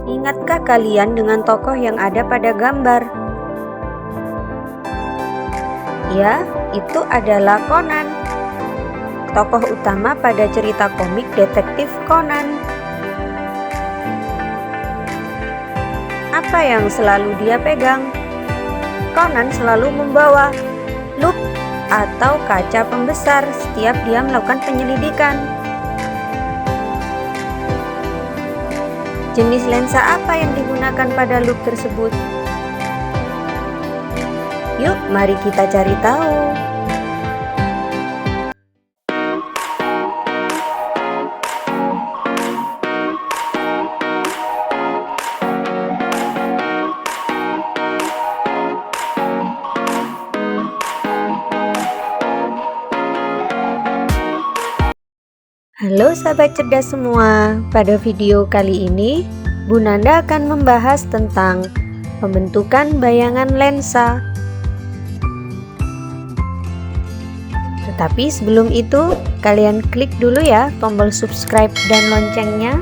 Ingatkah kalian dengan tokoh yang ada pada gambar? Ya, itu adalah Conan, tokoh utama pada cerita komik detektif Conan. Apa yang selalu dia pegang? Conan selalu membawa loop atau kaca pembesar setiap dia melakukan penyelidikan. Jenis lensa apa yang digunakan pada loop tersebut? Yuk, mari kita cari tahu. Halo sahabat cerdas semua, pada video kali ini Bu Nanda akan membahas tentang pembentukan bayangan lensa. Tetapi sebelum itu, kalian klik dulu ya tombol subscribe dan loncengnya.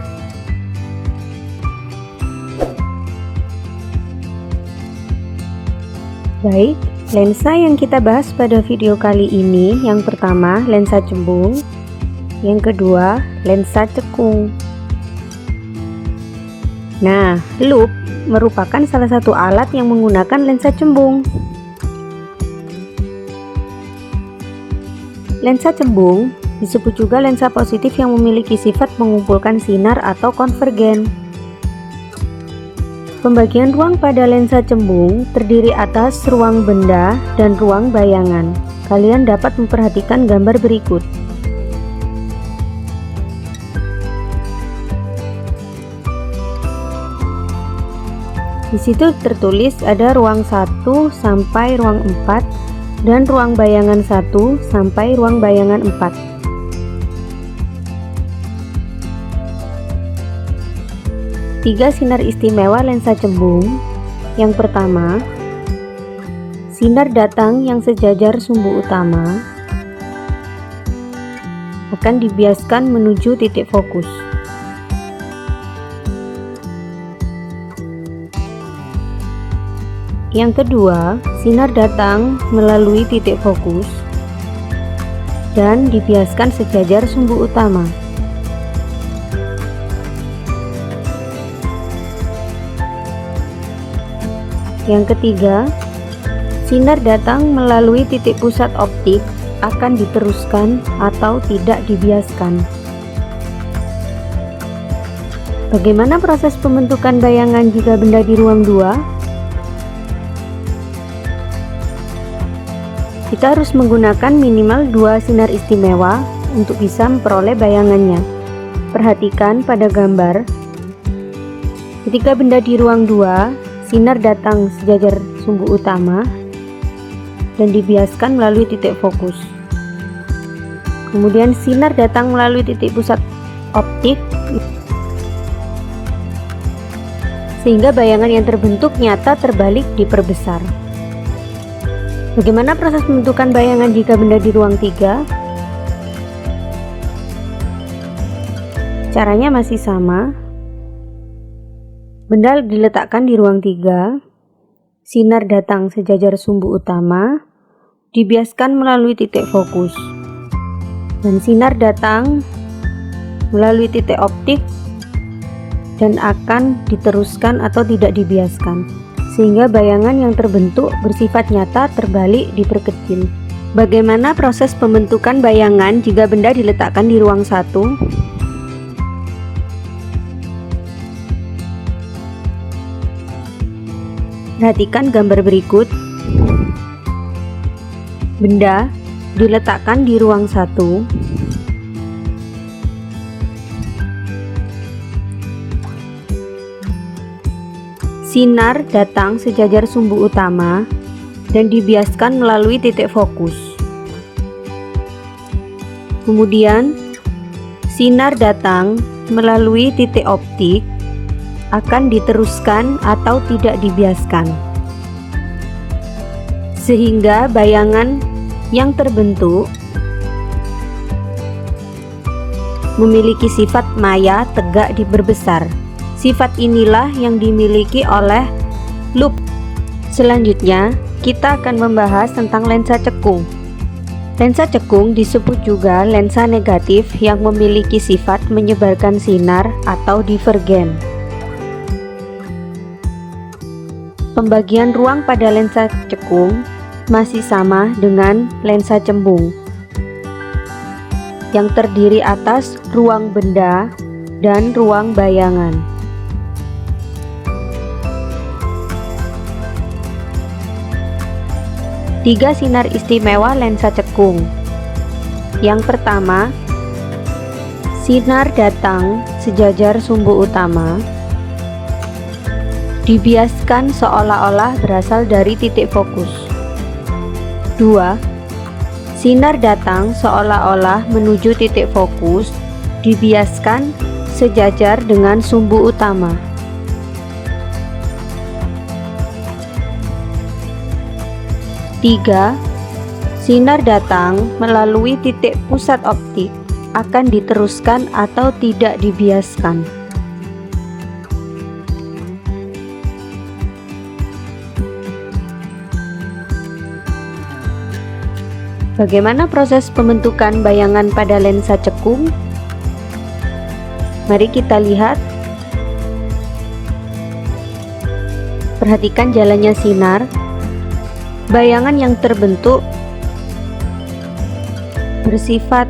Baik, lensa yang kita bahas pada video kali ini, yang pertama lensa cembung, yang kedua lensa cekung. Nah, loop merupakan salah satu alat yang menggunakan lensa cembung. Lensa cembung disebut juga lensa positif yang memiliki sifat mengumpulkan sinar atau konvergen. Pembagian ruang pada lensa cembung terdiri atas ruang benda dan ruang bayangan. Kalian dapat memperhatikan gambar berikut. Di situ tertulis ada ruang 1 sampai ruang 4 dan ruang bayangan 1 sampai ruang bayangan 4. Tiga sinar istimewa lensa cembung. Yang pertama, sinar datang yang sejajar sumbu utama akan dibiaskan menuju titik fokus. Yang kedua, sinar datang melalui titik fokus dan dibiaskan sejajar sumbu utama. Yang ketiga, sinar datang melalui titik pusat optik akan diteruskan atau tidak dibiaskan. Bagaimana proses pembentukan bayangan jika benda di ruang 2? Kita harus menggunakan minimal 2 sinar istimewa untuk bisa memperoleh bayangannya. Perhatikan pada gambar. Ketika benda di ruang 2, sinar datang sejajar sumbu utama dan dibiaskan melalui titik fokus. Kemudian sinar datang melalui titik pusat optik sehingga bayangan yang terbentuk nyata terbalik diperbesar. Bagaimana proses pembentukan bayangan jika benda di ruang 3? Caranya masih sama. Benda diletakkan di ruang 3, sinar datang sejajar sumbu utama, dibiaskan melalui titik fokus, dan sinar datang melalui titik optik dan akan diteruskan atau tidak dibiaskan, sehingga bayangan yang terbentuk bersifat nyata terbalik diperkecil. Bagaimana proses pembentukan bayangan jika benda diletakkan di ruang 1? Perhatikan gambar berikut. Benda diletakkan di ruang 1. Sinar datang sejajar sumbu utama dan dibiaskan melalui titik fokus. Kemudian, sinar datang melalui titik optik akan diteruskan atau tidak dibiaskan, sehingga bayangan yang terbentuk memiliki sifat maya tegak diperbesar, Sifat inilah yang dimiliki oleh loop. Selanjutnya, kita akan membahas tentang lensa cekung. Lensa cekung disebut juga lensa negatif yang memiliki sifat menyebarkan sinar atau divergen. Pembagian ruang pada lensa cekung masih sama dengan lensa cembung, yang terdiri atas ruang benda dan ruang bayangan. Tiga sinar istimewa lensa cekung. Yang pertama, sinar datang sejajar sumbu utama, dibiaskan seolah-olah berasal dari titik fokus. 2. Sinar datang seolah-olah menuju titik fokus, dibiaskan sejajar dengan sumbu utama. 3. Sinar datang melalui titik pusat optik akan diteruskan atau tidak dibiaskan. Bagaimana proses pembentukan bayangan pada lensa cekung? Mari kita lihat. Perhatikan jalannya sinar. Bayangan yang terbentuk bersifat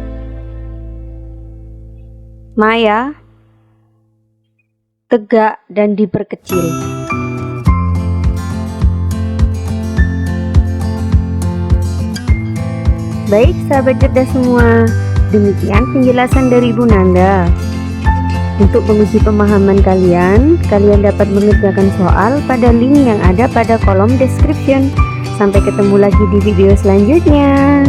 maya, tegak, dan diperkecil. Baik sahabat cerdas semua, demikian penjelasan dari Ibu Nanda. Untuk menguji pemahaman kalian dapat mengerjakan soal pada link yang ada pada kolom description. Sampai ketemu lagi di video selanjutnya.